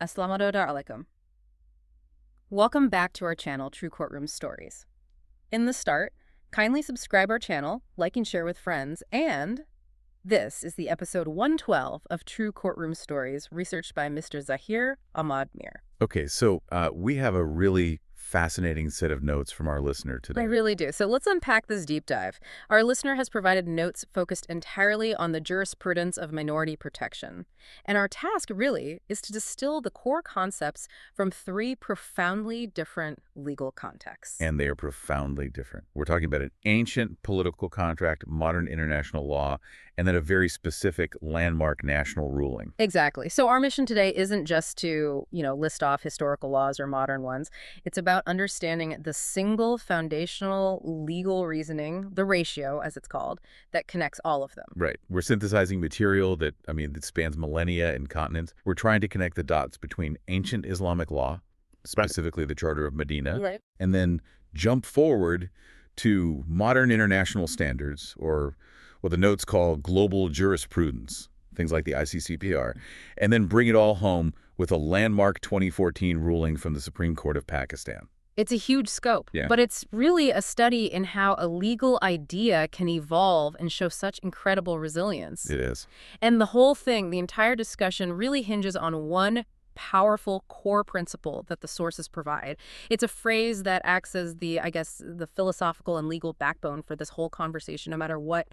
Assalamualaikum. Welcome back to our channel, True Courtroom Stories. In the start, kindly subscribe our channel, like and share with friends, and this is the episode 112 of True Courtroom Stories, researched by Mr. Zahir Ahmad Mir. Okay, so we have a really fascinating set of notes from our listener I today. really do. So let's unpack this deep dive. Our listener has provided notes focused entirely on the jurisprudence of minority protection. And our task really is to distill the core concepts from three profoundly different legal contexts. And they are profoundly different. We're talking about an ancient political contract, modern international law, and then a very specific landmark national ruling. Exactly. So our mission today isn't just to, list off historical laws or modern ones. It's about understanding the single foundational legal reasoning, the ratio, as it's called, that connects all of them. Right. We're synthesizing material that spans millennia and continents. We're trying to connect the dots between ancient Islamic law, specifically the Charter of Madinah, Right. and then jump forward to modern international standards, or what the notes call global jurisprudence, things like the ICCPR, and then bring it all home with a landmark 2014 ruling from the Supreme Court of Pakistan. It's a huge scope, Yeah. but it's really a study in how a legal idea can evolve and show such incredible resilience. It is. And the whole thing, the entire discussion, really hinges on one powerful core principle that the sources provide. It's a phrase that acts as the philosophical and legal backbone for this whole conversation, no matter what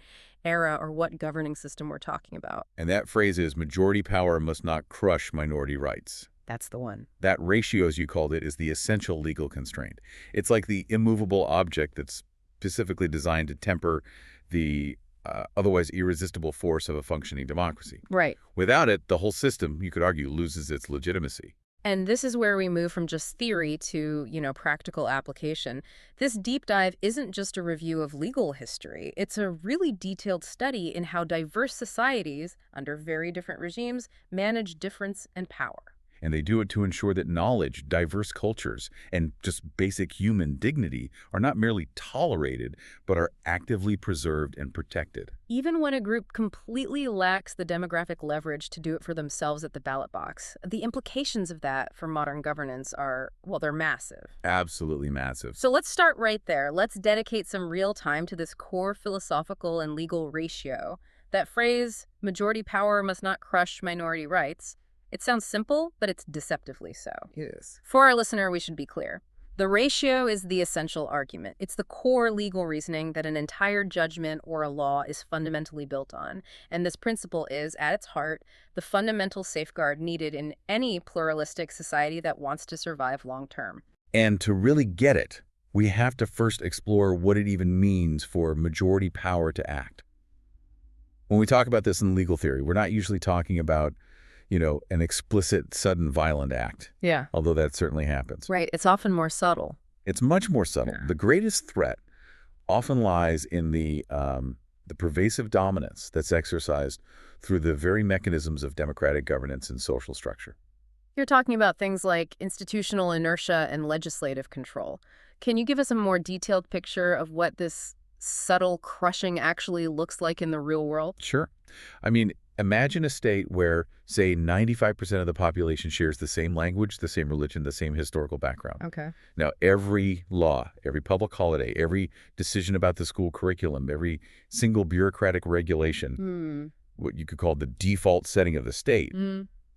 era or what governing system we're talking about. And that phrase is majority power must not crush minority rights. That's the one. That ratio, as you called it, is the essential legal constraint. It's like the immovable object that's specifically designed to temper the otherwise irresistible force of a functioning democracy. Right. Without it, the whole system, you could argue, loses its legitimacy. And this is where we move from just theory to, practical application. This deep dive isn't just a review of legal history. It's a really detailed study in how diverse societies, under very different regimes, manage difference and power. And they do it to ensure that knowledge, diverse cultures, and just basic human dignity are not merely tolerated, but are actively preserved and protected. Even when a group completely lacks the demographic leverage to do it for themselves at the ballot box, the implications of that for modern governance are, they're massive. Absolutely massive. So let's start right there. Let's dedicate some real time to this core philosophical and legal ratio. That phrase, majority power must not crush minority rights. It sounds simple, but it's deceptively so. Yes. For our listener, we should be clear. The ratio is the essential argument. It's the core legal reasoning that an entire judgment or a law is fundamentally built on. And this principle is, at its heart, the fundamental safeguard needed in any pluralistic society that wants to survive long term. And to really get it, we have to first explore what it even means for majority power to act. When we talk about this in legal theory, we're not usually talking about an explicit, sudden, violent act. Yeah. Although that certainly happens. Right. It's often more subtle. It's much more subtle. Yeah. The greatest threat often lies in the pervasive dominance that's exercised through the very mechanisms of democratic governance and social structure. You're talking about things like institutional inertia and legislative control. Can you give us a more detailed picture of what this subtle crushing actually looks like in the real world? Sure. Imagine a state where, say, 95% of the population shares the same language, the same religion, the same historical background. Okay. Now, every law, every public holiday, every decision about the school curriculum, every single bureaucratic regulation, what you could call the default setting of the state,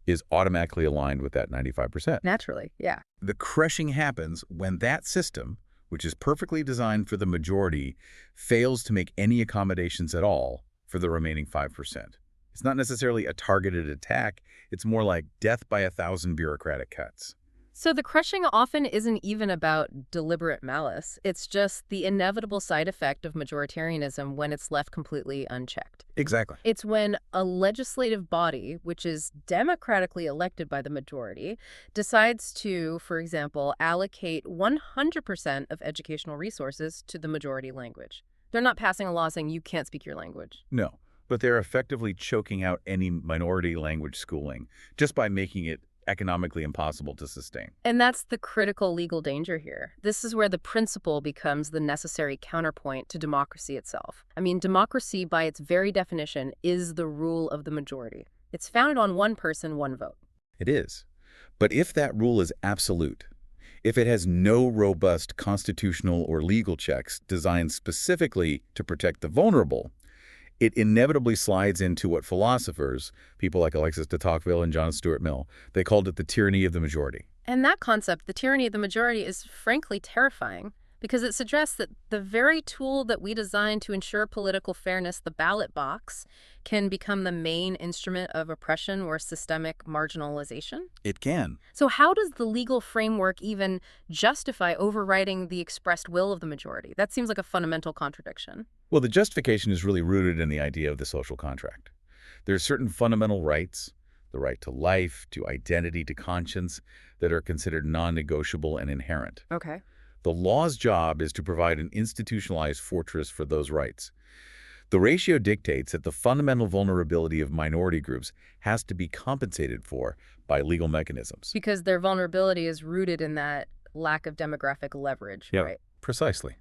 is automatically aligned with that 95%. Naturally, yeah. The crushing happens when that system, which is perfectly designed for the majority, fails to make any accommodations at all for the remaining 5%. It's not necessarily a targeted attack. It's more like death by 1,000 bureaucratic cuts. So the crushing often isn't even about deliberate malice. It's just the inevitable side effect of majoritarianism when it's left completely unchecked. Exactly. It's when a legislative body, which is democratically elected by the majority, decides to, for example, allocate 100% of educational resources to the majority language. They're not passing a law saying you can't speak your language. No. But they're effectively choking out any minority language schooling just by making it economically impossible to sustain. And that's the critical legal danger here. This is where the principle becomes the necessary counterpoint to democracy itself. Democracy, by its very definition, is the rule of the majority. It's founded on one person, one vote. It is. But if that rule is absolute, if it has no robust constitutional or legal checks designed specifically to protect the vulnerable, it inevitably slides into what philosophers, people like Alexis de Tocqueville and John Stuart Mill, they called it the tyranny of the majority. And that concept, the tyranny of the majority, is frankly terrifying because it suggests that the very tool that we designed to ensure political fairness, the ballot box, can become the main instrument of oppression or systemic marginalization. It can. So how does the legal framework even justify overriding the expressed will of the majority? That seems like a fundamental contradiction. Well, the justification is really rooted in the idea of the social contract. There are certain fundamental rights, the right to life, to identity, to conscience, that are considered non-negotiable and inherent. Okay. The law's job is to provide an institutionalized fortress for those rights. The ratio dictates that the fundamental vulnerability of minority groups has to be compensated for by legal mechanisms. Because their vulnerability is rooted in that lack of demographic leverage, Yeah, right? precisely.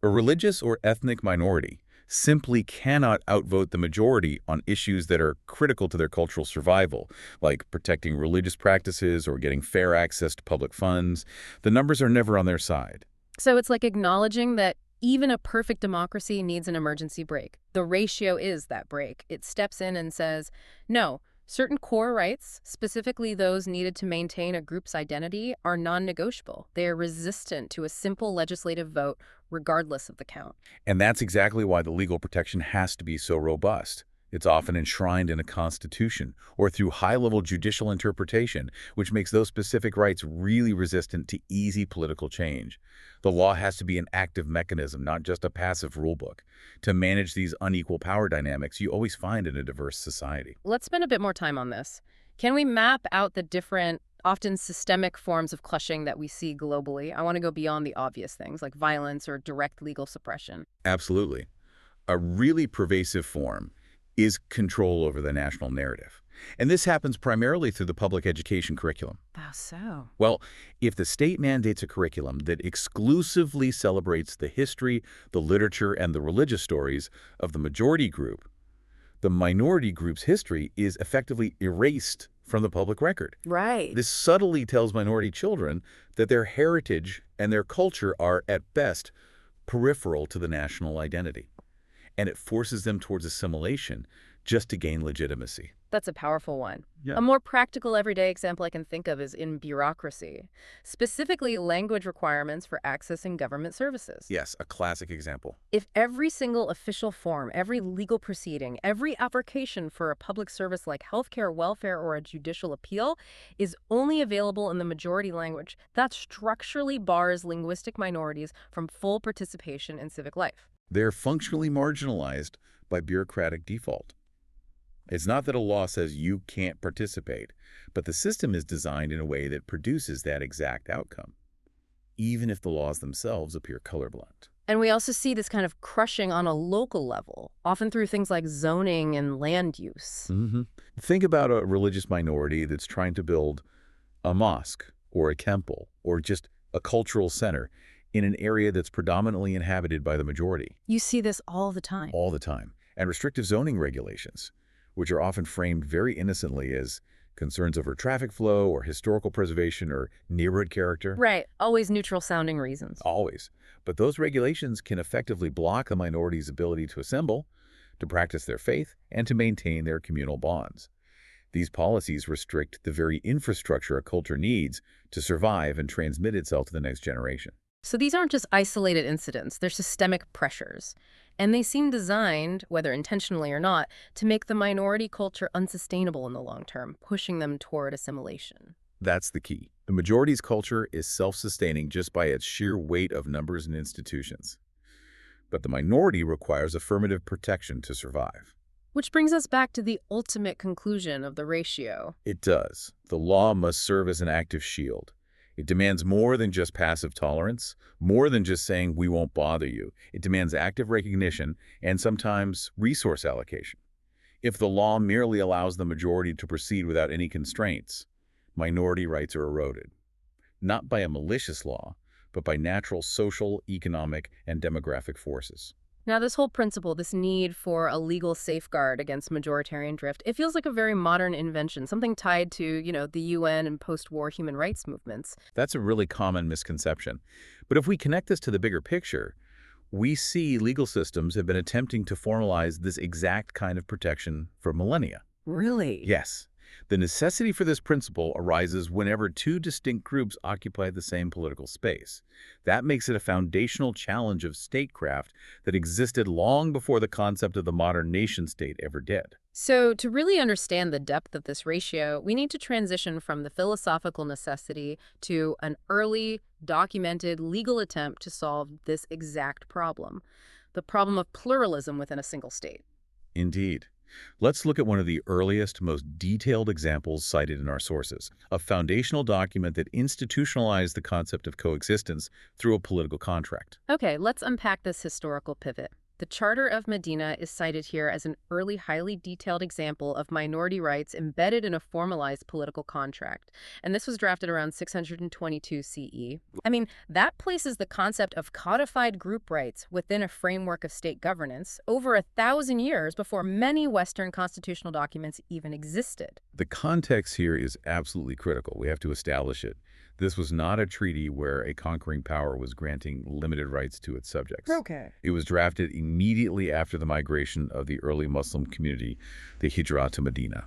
A religious or ethnic minority simply cannot outvote the majority on issues that are critical to their cultural survival, like protecting religious practices or getting fair access to public funds. The numbers are never on their side. So it's like acknowledging that even a perfect democracy needs an emergency brake. The ratio is that brake. It steps in and says, no, certain core rights, specifically those needed to maintain a group's identity, are non-negotiable. They are resistant to a simple legislative vote, regardless of the count. And that's exactly why the legal protection has to be so robust. It's often enshrined in a constitution or through high-level judicial interpretation, which makes those specific rights really resistant to easy political change. The law has to be an active mechanism, not just a passive rulebook, to manage these unequal power dynamics you always find in a diverse society. Let's spend a bit more time on this. Can we map out the different, often systemic forms of clutching that we see globally? I want to go beyond the obvious things like violence or direct legal suppression. Absolutely. A really pervasive form is control over the national narrative. And this happens primarily through the public education curriculum. How so? Well, if the state mandates a curriculum that exclusively celebrates the history, the literature, and the religious stories of the majority group, the minority group's history is effectively erased from the public record. Right. This subtly tells minority children that their heritage and their culture are, at best, peripheral to the national identity. And it forces them towards assimilation just to gain legitimacy. That's a powerful one. Yeah. A more practical everyday example I can think of is in bureaucracy, specifically language requirements for accessing government services. Yes, a classic example. If every single official form, every legal proceeding, every application for a public service like healthcare, welfare, or a judicial appeal is only available in the majority language, that structurally bars linguistic minorities from full participation in civic life. They're functionally marginalized by bureaucratic default. It's not that a law says you can't participate, but the system is designed in a way that produces that exact outcome, even if the laws themselves appear colorblind. And we also see this kind of crushing on a local level, often through things like zoning and land use. Think about a religious minority that's trying to build a mosque or a temple or just a cultural center in an area that's predominantly inhabited by the majority. You see this all the time. All the time. And restrictive zoning regulations, which are often framed very innocently as concerns over traffic flow or historical preservation or neighborhood character. Right. Always neutral sounding reasons. Always. But those regulations can effectively block a minority's ability to assemble, to practice their faith, and to maintain their communal bonds. These policies restrict the very infrastructure a culture needs to survive and transmit itself to the next generation. So these aren't just isolated incidents, they're systemic pressures. And they seem designed, whether intentionally or not, to make the minority culture unsustainable in the long term, pushing them toward assimilation. That's the key. The majority's culture is self-sustaining just by its sheer weight of numbers and institutions. But the minority requires affirmative protection to survive. Which brings us back to the ultimate conclusion of the ratio. It does. The law must serve as an active shield. It demands more than just passive tolerance, more than just saying we won't bother you. It demands active recognition and sometimes resource allocation. If the law merely allows the majority to proceed without any constraints, minority rights are eroded. Not by a malicious law, but by natural social, economic, and demographic forces. Now, this whole principle, this need for a legal safeguard against majoritarian drift, it feels like a very modern invention, something tied to, the UN and post-war human rights movements. That's a really common misconception. But if we connect this to the bigger picture, we see legal systems have been attempting to formalize this exact kind of protection for millennia. Really? Yes. The necessity for this principle arises whenever two distinct groups occupy the same political space. That makes it a foundational challenge of statecraft that existed long before the concept of the modern nation-state ever did. So, to really understand the depth of this ratio, we need to transition from the philosophical necessity to an early, documented legal attempt to solve this exact problem, the problem of pluralism within a single state. Indeed. Let's look at one of the earliest, most detailed examples cited in our sources, a foundational document that institutionalized the concept of coexistence through a political contract. Okay, let's unpack this historical pivot. The Charter of Madinah is cited here as an early, highly detailed example of minority rights embedded in a formalized political contract. And this was drafted around 622 CE. I mean, that places the concept of codified group rights within a framework of state governance over 1,000 years before many Western constitutional documents even existed. The context here is absolutely critical. We have to establish it. This was not a treaty where a conquering power was granting limited rights to its subjects. Okay. It was drafted immediately after the migration of the early Muslim community, the Hijra to Medina.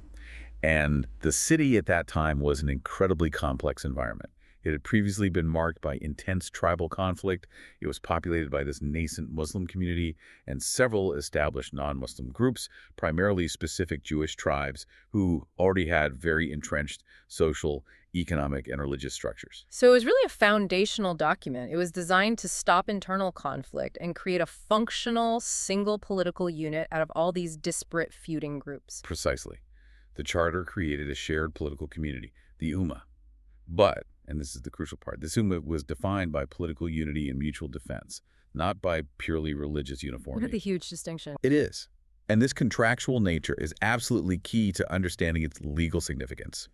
And the city at that time was an incredibly complex environment. It had previously been marked by intense tribal conflict. It was populated by this nascent Muslim community and several established non-Muslim groups, primarily specific Jewish tribes who already had very entrenched social, economic, and religious structures. So it was really a foundational document. It was designed to stop internal conflict and create a functional, single political unit out of all these disparate feuding groups. Precisely. The charter created a shared political community, the Ummah. But, and this is the crucial part, this Ummah was defined by political unity and mutual defense, not by purely religious Look uniformity. at the huge distinction. It is. And this contractual nature is absolutely key to understanding its legal significance.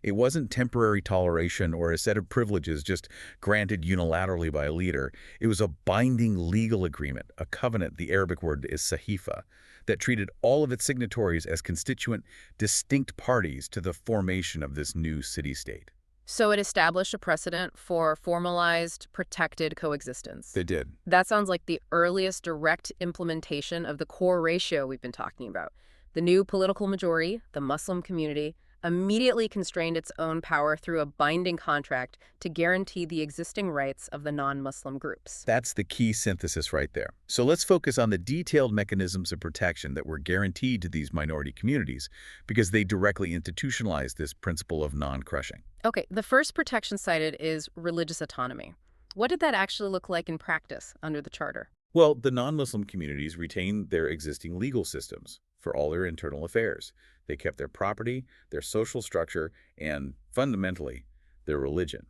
It wasn't temporary toleration or a set of privileges just granted unilaterally by a leader. It was a binding legal agreement, a covenant, the Arabic word is sahifa, that treated all of its signatories as constituent, distinct parties to the formation of this new city-state. So it established a precedent for formalized, protected coexistence. They did. That sounds like the earliest direct implementation of the core ratio we've been talking about. The new political majority, the Muslim community, immediately constrained its own power through a binding contract to guarantee the existing rights of the non-Muslim groups. That's the key synthesis right there. So let's focus on the detailed mechanisms of protection that were guaranteed to these minority communities because they directly institutionalized this principle of non-crushing. Okay, the first protection cited is religious autonomy. What did that actually look like in practice under the Charter? Well, the non-Muslim communities retained their existing legal systems for all their internal affairs. They kept their property, their social structure, and, fundamentally, their religion.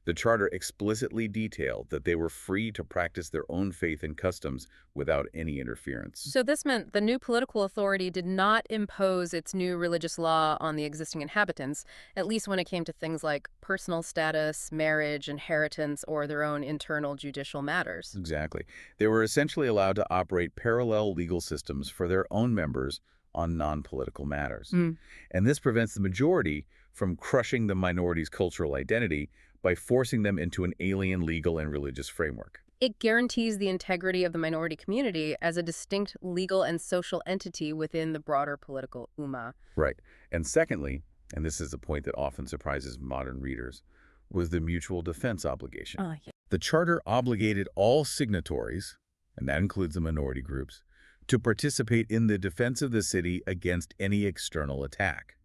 The Charter explicitly detailed that they were free to practice their own faith and customs without any interference. So this meant the new political authority did not impose its new religious law on the existing inhabitants, at least when it came to things like personal status, marriage, inheritance, or their own internal judicial matters. Exactly. They were essentially allowed to operate parallel legal systems for their own members on non-political matters. And this prevents the majority from crushing the minority's cultural identity by forcing them into an alien legal and religious framework. It guarantees the integrity of the minority community as a distinct legal and social entity within the broader political ummah. Right. And secondly, and this is the point that often surprises modern readers, was the mutual defense obligation. Yeah. The Charter obligated all signatories, and that includes the minority groups, to participate in the defense of the city against any external attack.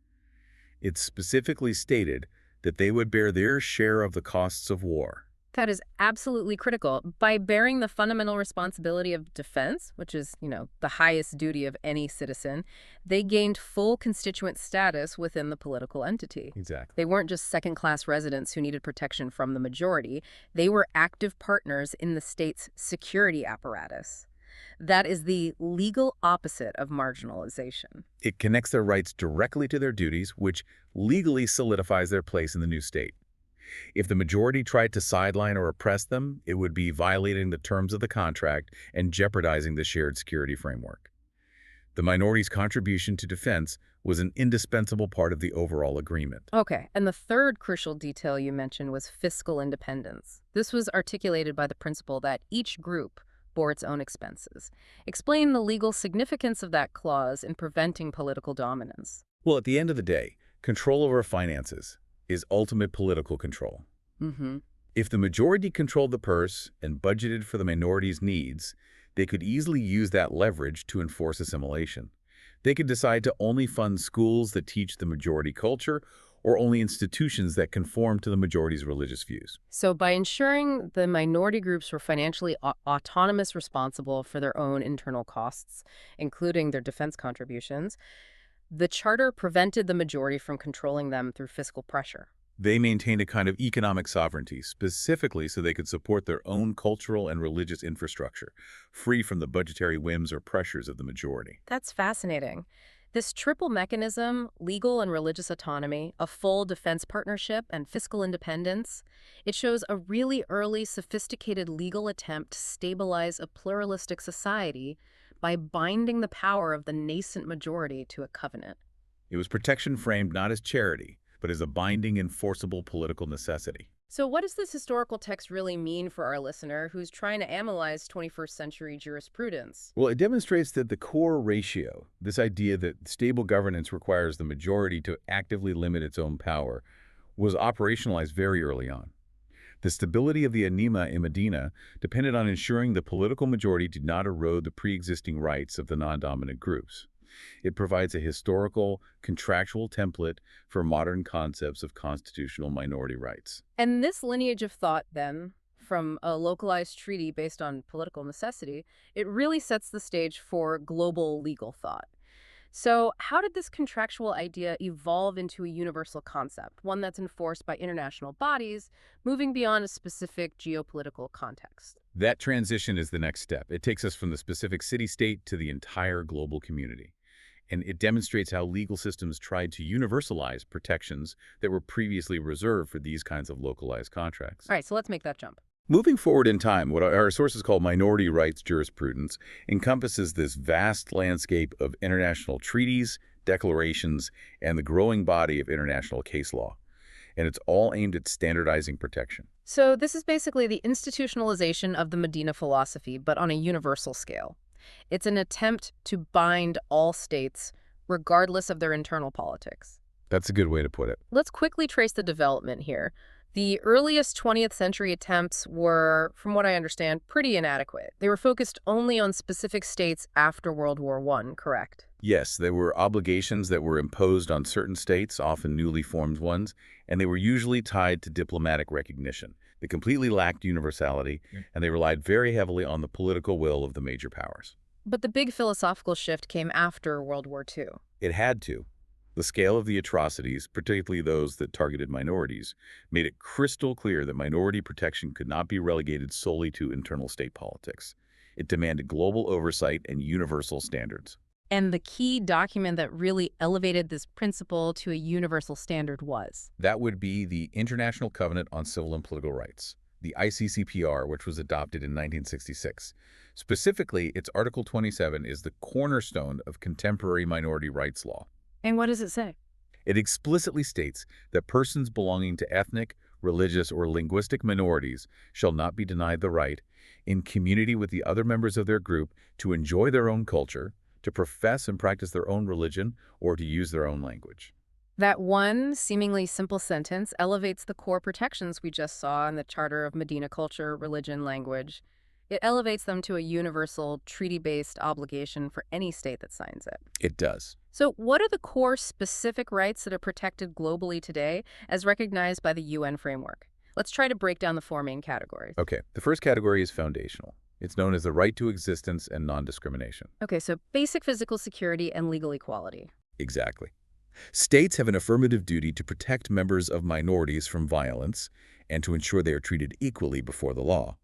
It specifically stated that they would bear their share of the costs of war. That is absolutely critical. By bearing the fundamental responsibility of defense, which is, the highest duty of any citizen, they gained full constituent status within the political entity. Exactly. They weren't just second-class residents who needed protection from the majority. They were active partners in the state's security apparatus. That is the legal opposite of marginalization. It connects their rights directly to their duties, which legally solidifies their place in the new state. If the majority tried to sideline or oppress them, it would be violating the terms of the contract and jeopardizing the shared security framework. The minority's contribution to defense was an indispensable part of the overall agreement. Okay, and the third crucial detail you mentioned was fiscal independence. This was articulated by the principle that each group bore its own expenses. Explain the legal significance of that clause in preventing political dominance. Well, at the end of the day, control over finances is ultimate political control. Mm-hmm. If the majority controlled the purse and budgeted for the minority's needs, they could easily use that leverage to enforce assimilation. They could decide to only fund schools that teach the majority culture or only institutions that conform to the majority's religious views. So by ensuring the minority groups were financially autonomous, responsible for their own internal costs, including their defense contributions, the charter prevented the majority from controlling them through fiscal pressure. They maintained a kind of economic sovereignty, specifically so they could support their own cultural and religious infrastructure, free from the budgetary whims or pressures of the majority. That's fascinating. This triple mechanism, legal and religious autonomy, a full defense partnership, and fiscal independence, it shows a really early, sophisticated legal attempt to stabilize a pluralistic society by binding the power of the nascent majority to a covenant. It was protection framed not as charity, but as a binding, enforceable political necessity. So what does this historical text really mean for our listener who's trying to analyze 21st century jurisprudence? Well, it demonstrates that the core ratio, this idea that stable governance requires the majority to actively limit its own power, was operationalized very early on. The stability of the anima in Medina depended on ensuring the political majority did not erode the pre-existing rights of the non-dominant groups. It provides a historical, contractual template for modern concepts of constitutional minority rights. And this lineage of thought, then, from a localized treaty based on political necessity, it really sets the stage for global legal thought. So how did this contractual idea evolve into a universal concept, one that's enforced by international bodies, moving beyond a specific geopolitical context? That transition is the next step. It takes us from the specific city-state to the entire global community. And it demonstrates how legal systems tried to universalize protections that were previously reserved for these kinds of localized contracts. All right, so let's make that jump. Moving forward in time, what our sources call minority rights jurisprudence encompasses this vast landscape of international treaties, declarations, and the growing body of international case law. And it's all aimed at standardizing protection. So this is basically the institutionalization of the Medina philosophy, but on a universal scale. It's an attempt to bind all states, regardless of their internal politics. That's a good way to put it. Let's quickly trace the development here. The earliest 20th century attempts were, from what I understand, pretty inadequate. They were focused only on specific states after World War I, correct? Yes, there were obligations that were imposed on certain states, often newly formed ones, and they were usually tied to diplomatic recognition. They completely lacked universality, and they relied very heavily on the political will of the major powers. But the big philosophical shift came after World War II. It had to. The scale of the atrocities, particularly those that targeted minorities, made it crystal clear that minority protection could not be relegated solely to internal state politics. It demanded global oversight and universal standards. And the key document that really elevated this principle to a universal standard was? That would be the International Covenant on Civil and Political Rights, the ICCPR, which was adopted in 1966. Specifically, its Article 27 is the cornerstone of contemporary minority rights law. And what does it say? It explicitly states that persons belonging to ethnic, religious, or linguistic minorities shall not be denied the right, in community with the other members of their group, to enjoy their own culture, to profess and practice their own religion, or to use their own language. That one seemingly simple sentence elevates the core protections we just saw in the Charter of Madinah: culture, religion, language. It elevates them to a universal, treaty-based obligation for any state that signs it. It does. So what are the core specific rights that are protected globally today as recognized by the UN framework? Let's try to break down the four main categories. Okay, the first category is foundational. It's known as the right to existence and non-discrimination. Okay, so basic physical security and legal equality. Exactly. States have an affirmative duty to protect members of minorities from violence and to ensure they are treated equally before the law.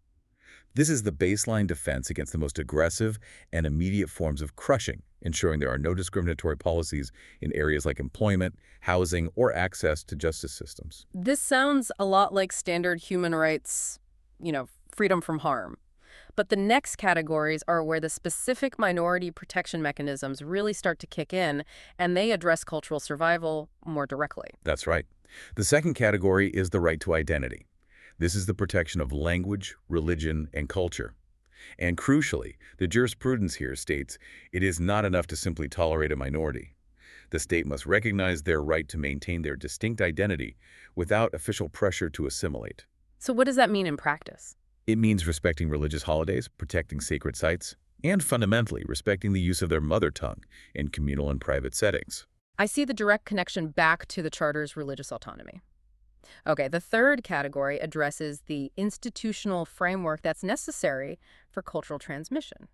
This is the baseline defense against the most aggressive and immediate forms of crushing, ensuring there are no discriminatory policies in areas like employment, housing, or access to justice systems. This sounds a lot like standard human rights, freedom from harm. But the next categories are where the specific minority protection mechanisms really start to kick in, and they address cultural survival more directly. That's right. The second category is the right to identity. This is the protection of language, religion, and culture. And crucially, the jurisprudence here states it is not enough to simply tolerate a minority. The state must recognize their right to maintain their distinct identity without official pressure to assimilate. So what does that mean in practice? It means respecting religious holidays, protecting sacred sites, and fundamentally respecting the use of their mother tongue in communal and private settings. I see the direct connection back to the Charter's religious autonomy. Okay, the third category addresses the institutional framework that's necessary for cultural transmission.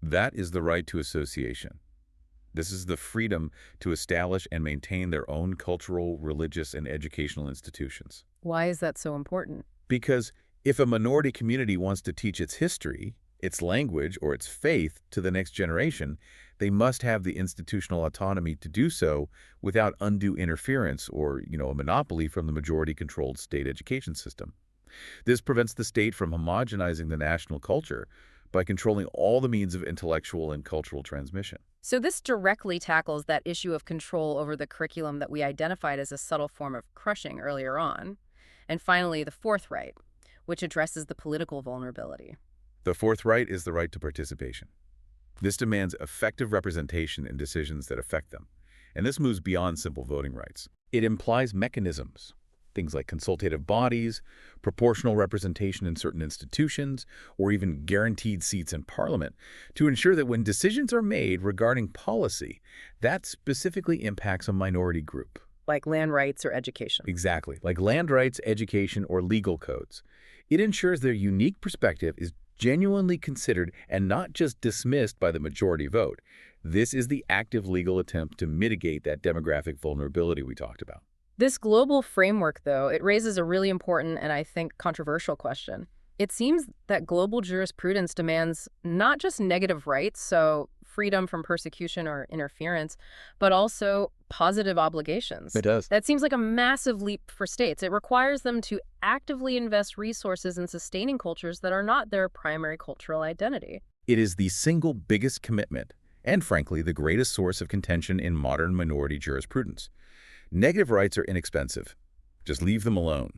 That is the right to association. This is the freedom to establish and maintain their own cultural, religious, and educational institutions. Why is that so important? Because if a minority community wants to teach its history, its language, or its faith to the next generation, they must have the institutional autonomy to do so without undue interference or, a monopoly from the majority-controlled state education system. This prevents the state from homogenizing the national culture by controlling all the means of intellectual and cultural transmission. So this directly tackles that issue of control over the curriculum that we identified as a subtle form of crushing earlier on. And finally, the fourth right, which addresses the political vulnerability. The fourth right is the right to participation. This demands effective representation in decisions that affect them, and this moves beyond simple voting rights. It implies mechanisms, things like consultative bodies, proportional representation in certain institutions, or even guaranteed seats in parliament, to ensure that when decisions are made regarding policy, that specifically impacts a minority group. Like land rights or education. Exactly, like land rights, education, or legal codes. It ensures their unique perspective is genuinely considered and not just dismissed by the majority vote. This is the active legal attempt to mitigate that demographic vulnerability we talked about. This global framework, though, it raises a really important and I think controversial question. It seems that global jurisprudence demands not just negative rights, so freedom from persecution or interference, but also positive obligations. It does. That seems like a massive leap for states. It requires them to actively invest resources in sustaining cultures that are not their primary cultural identity. It is the single biggest commitment, and frankly, the greatest source of contention in modern minority jurisprudence. Negative rights are inexpensive. Just leave them alone.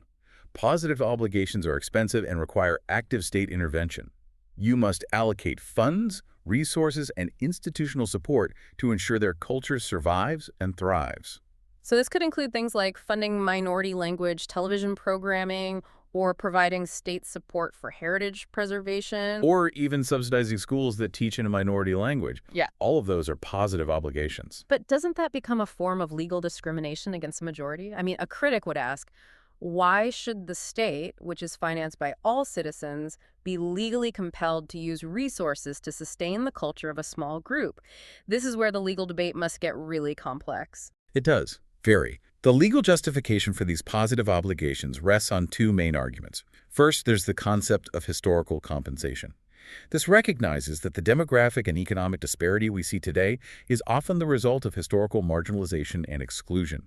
Positive obligations are expensive and require active state intervention. You must allocate funds, resources, and institutional support to ensure their culture survives and thrives. So this could include things like funding minority language television programming or providing state support for heritage preservation. Or even subsidizing schools that teach in a minority language. Yeah. All of those are positive obligations. But doesn't that become a form of legal discrimination against the majority? I mean, a critic would ask, why should the state, which is financed by all citizens, be legally compelled to use resources to sustain the culture of a small group? This is where the legal debate must get really complex. It does. Very. The legal justification for these positive obligations rests on two main arguments. First, there's the concept of historical compensation. This recognizes that the demographic and economic disparity we see today is often the result of historical marginalization and exclusion.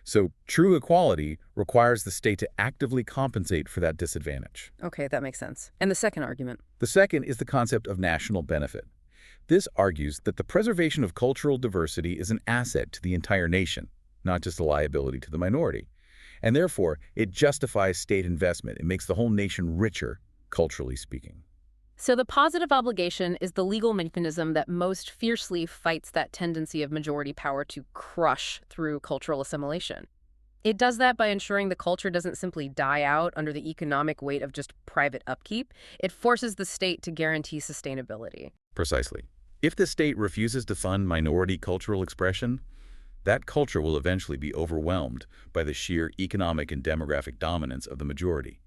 So true equality requires the state to actively compensate for that disadvantage. Okay, that makes sense. And the second argument? The second is the concept of national benefit. This argues that the preservation of cultural diversity is an asset to the entire nation, not just a liability to the minority. And therefore, it justifies state investment. It makes the whole nation richer, culturally speaking. So the positive obligation is the legal mechanism that most fiercely fights that tendency of majority power to crush through cultural assimilation. It does that by ensuring the culture doesn't simply die out under the economic weight of just private upkeep. It forces the state to guarantee sustainability. Precisely. If the state refuses to fund minority cultural expression, that culture will eventually be overwhelmed by the sheer economic and demographic dominance of the majority.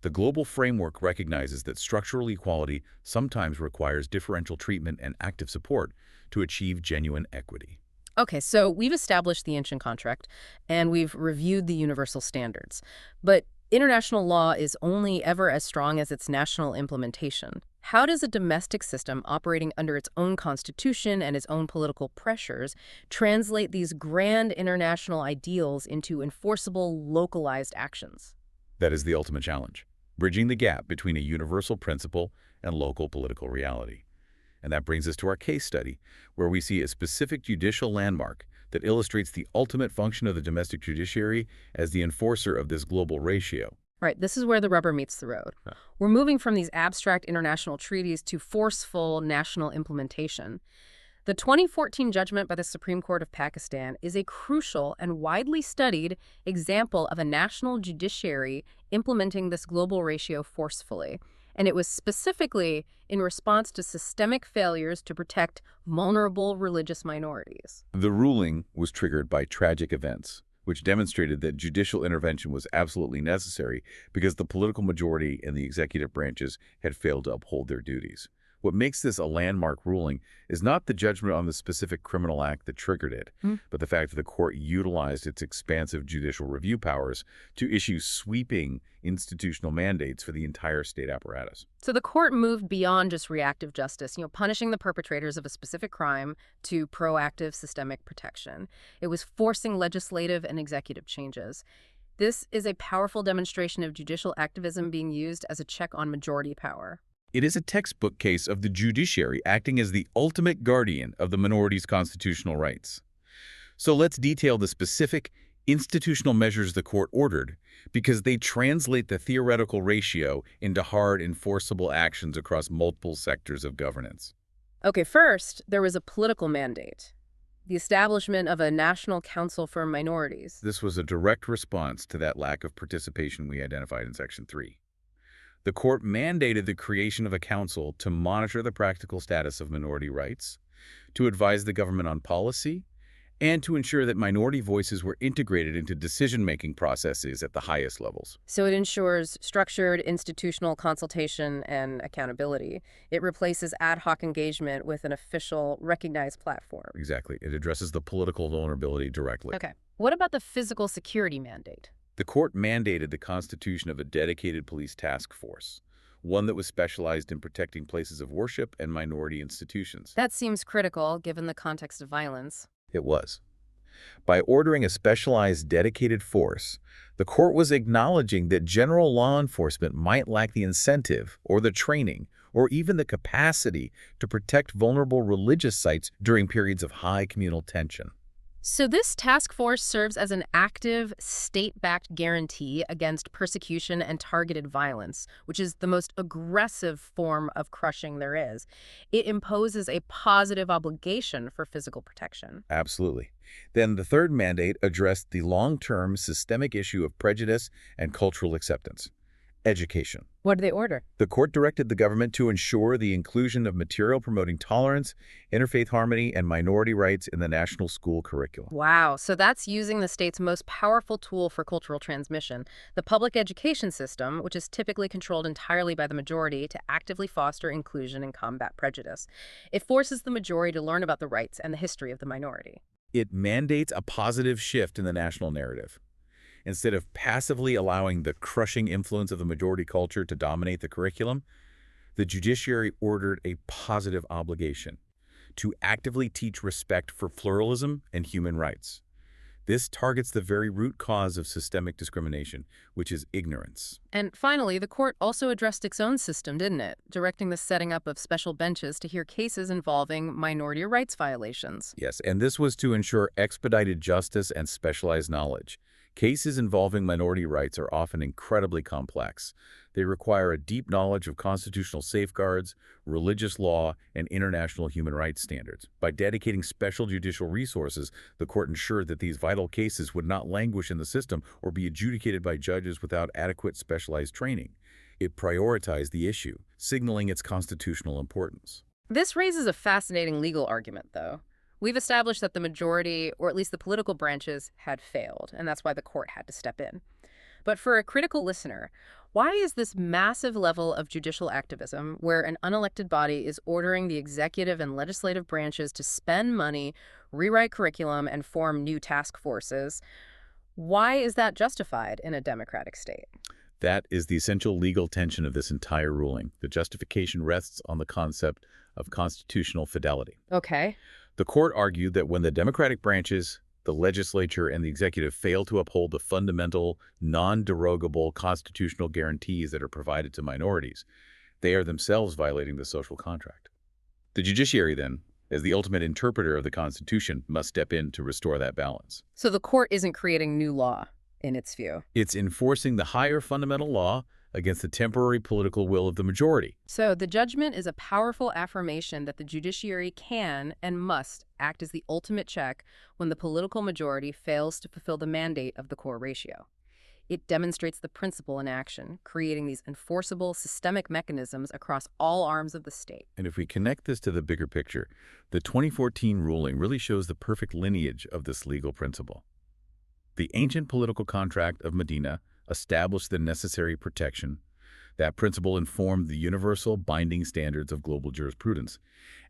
The global framework recognizes that structural equality sometimes requires differential treatment and active support to achieve genuine equity. Okay, so we've established the ancient contract, and we've reviewed the universal standards. But international law is only ever as strong as its national implementation. How does a domestic system operating under its own constitution and its own political pressures translate these grand international ideals into enforceable, localized actions? That is the ultimate challenge, bridging the gap between a universal principle and local political reality. And that brings us to our case study, where we see a specific judicial landmark that illustrates the ultimate function of the domestic judiciary as the enforcer of this global ratio. Right, this is where the rubber meets the road. Yeah. We're moving from these abstract international treaties to forceful national implementation. The 2014 judgment by the Supreme Court of Pakistan is a crucial and widely studied example of a national judiciary implementing this global ratio forcefully. And it was specifically in response to systemic failures to protect vulnerable religious minorities. The ruling was triggered by tragic events, which demonstrated that judicial intervention was absolutely necessary because the political majority and the executive branches had failed to uphold their duties. What makes this a landmark ruling is not the judgment on the specific criminal act that triggered it, but the fact that the court utilized its expansive judicial review powers to issue sweeping institutional mandates for the entire state apparatus. So the court moved beyond just reactive justice, punishing the perpetrators of a specific crime, to proactive systemic protection. It was forcing legislative and executive changes. This is a powerful demonstration of judicial activism being used as a check on majority power. It is a textbook case of the judiciary acting as the ultimate guardian of the minorities' constitutional rights. So let's detail the specific institutional measures the court ordered, because they translate the theoretical ratio into hard, enforceable actions across multiple sectors of governance. Okay, first, there was a political mandate, the establishment of a National Council for Minorities. This was a direct response to that lack of participation we identified in Section 3. The court mandated the creation of a council to monitor the practical status of minority rights, to advise the government on policy, and to ensure that minority voices were integrated into decision-making processes at the highest levels. So it ensures structured institutional consultation and accountability. It replaces ad hoc engagement with an official, recognized platform. Exactly. It addresses the political vulnerability directly. Okay. What about the physical security mandate? The court mandated the constitution of a dedicated police task force, one that was specialized in protecting places of worship and minority institutions. That seems critical, given the context of violence. It was. By ordering a specialized, dedicated force, the court was acknowledging that general law enforcement might lack the incentive or the training or even the capacity to protect vulnerable religious sites during periods of high communal tension. So this task force serves as an active, state-backed guarantee against persecution and targeted violence, which is the most aggressive form of crushing there is. It imposes a positive obligation for physical protection. Absolutely. Then the third mandate addressed the long-term systemic issue of prejudice and cultural acceptance: education. What did they order? The court directed the government to ensure the inclusion of material promoting tolerance, interfaith harmony, and minority rights in the national school curriculum. Wow, so that's using the state's most powerful tool for cultural transmission, the public education system, which is typically controlled entirely by the majority, to actively foster inclusion and combat prejudice. It forces the majority to learn about the rights and the history of the minority. It mandates a positive shift in the national narrative. Instead of passively allowing the crushing influence of the majority culture to dominate the curriculum, the judiciary ordered a positive obligation to actively teach respect for pluralism and human rights. This targets the very root cause of systemic discrimination, which is ignorance. And finally, the court also addressed its own system, didn't it? Directing the setting up of special benches to hear cases involving minority rights violations. Yes, and this was to ensure expedited justice and specialized knowledge. Cases involving minority rights are often incredibly complex. They require a deep knowledge of constitutional safeguards, religious law, and international human rights standards. By dedicating special judicial resources, the court ensured that these vital cases would not languish in the system or be adjudicated by judges without adequate specialized training. It prioritized the issue, signaling its constitutional importance. This raises a fascinating legal argument, though. We've established that the majority, or at least the political branches, had failed, and that's why the court had to step in. But for a critical listener, why is this massive level of judicial activism, where an unelected body is ordering the executive and legislative branches to spend money, rewrite curriculum, and form new task forces, why is that justified in a democratic state? That is the essential legal tension of this entire ruling. The justification rests on the concept of constitutional fidelity. Okay. The court argued that when the democratic branches, the legislature, and the executive fail to uphold the fundamental, non-derogable constitutional guarantees that are provided to minorities, they are themselves violating the social contract. The judiciary, then, as the ultimate interpreter of the Constitution, must step in to restore that balance. So the court isn't creating new law, in its view. It's enforcing the higher fundamental law against the temporary political will of the majority. So the judgment is a powerful affirmation that the judiciary can and must act as the ultimate check when the political majority fails to fulfill the mandate of the core ratio. It demonstrates the principle in action, creating these enforceable systemic mechanisms across all arms of the state. And if we connect this to the bigger picture, the 2014 ruling really shows the perfect lineage of this legal principle. The ancient political contract of Madinah established the necessary protection. That principle informed the universal binding standards of global jurisprudence,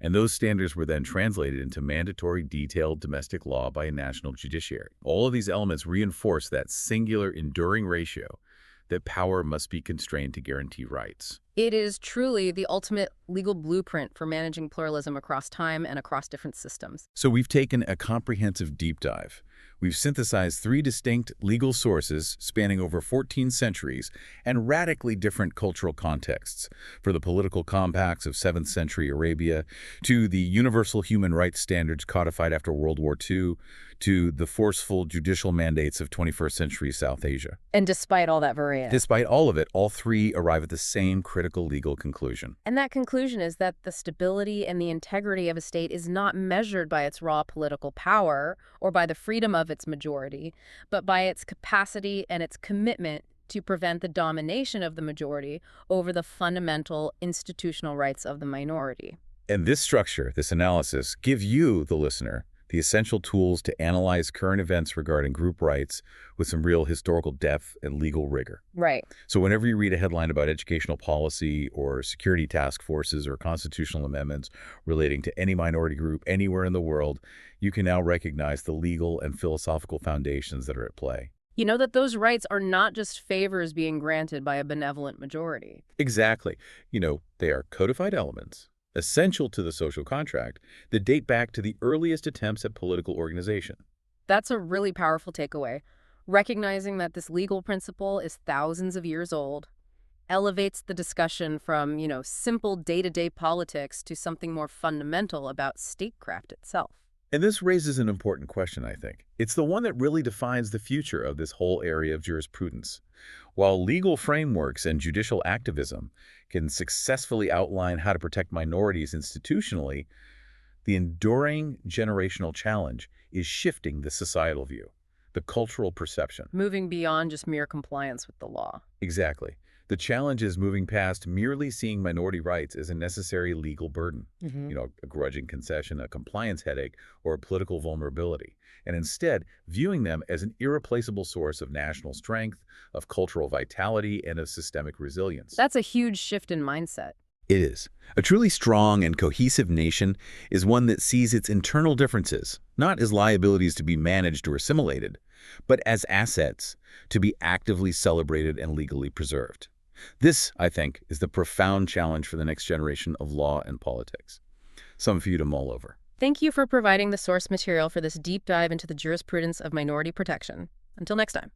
and those standards were then translated into mandatory detailed domestic law by a national judiciary. All of these elements reinforce that singular enduring ratio that power must be constrained to guarantee rights. It is truly the ultimate legal blueprint for managing pluralism across time and across different systems. So we've taken a comprehensive deep dive. We've synthesized 3 distinct legal sources spanning over 14 centuries and radically different cultural contexts, for the political compacts of 7th century Arabia, to the universal human rights standards codified after World War II, to the forceful judicial mandates of 21st century South Asia. And despite all that variety. Despite all of it, all 3 arrive at the same critical legal conclusion. And that conclusion is that the stability and the integrity of a state is not measured by its raw political power or by the freedom of its majority, but by its capacity and its commitment to prevent the domination of the majority over the fundamental institutional rights of the minority. And this structure, this analysis, give you, the listener, the essential tools to analyze current events regarding group rights with some real historical depth and legal rigor. Right. So whenever you read a headline about educational policy or security task forces or constitutional amendments relating to any minority group anywhere in the world, you can now recognize the legal and philosophical foundations that are at play. You know that those rights are not just favors being granted by a benevolent majority. Exactly. They are codified elements, essential to the social contract, that date back to the earliest attempts at political organization. That's a really powerful takeaway. Recognizing that this legal principle is thousands of years old elevates the discussion from, simple day-to-day politics to something more fundamental about statecraft itself. And this raises an important question, I think. It's the one that really defines the future of this whole area of jurisprudence. While legal frameworks and judicial activism can successfully outline how to protect minorities institutionally, the enduring generational challenge is shifting the societal view, the cultural perception. Moving beyond just mere compliance with the law. Exactly. The challenge is moving past merely seeing minority rights as a necessary legal burden, a grudging concession, a compliance headache, or a political vulnerability, and instead viewing them as an irreplaceable source of national strength, of cultural vitality, and of systemic resilience. That's a huge shift in mindset. It is. A truly strong and cohesive nation is one that sees its internal differences, not as liabilities to be managed or assimilated, but as assets to be actively celebrated and legally preserved. This, I think, is the profound challenge for the next generation of law and politics. Some for you to mull over. Thank you for providing the source material for this deep dive into the jurisprudence of minority protection. Until next time.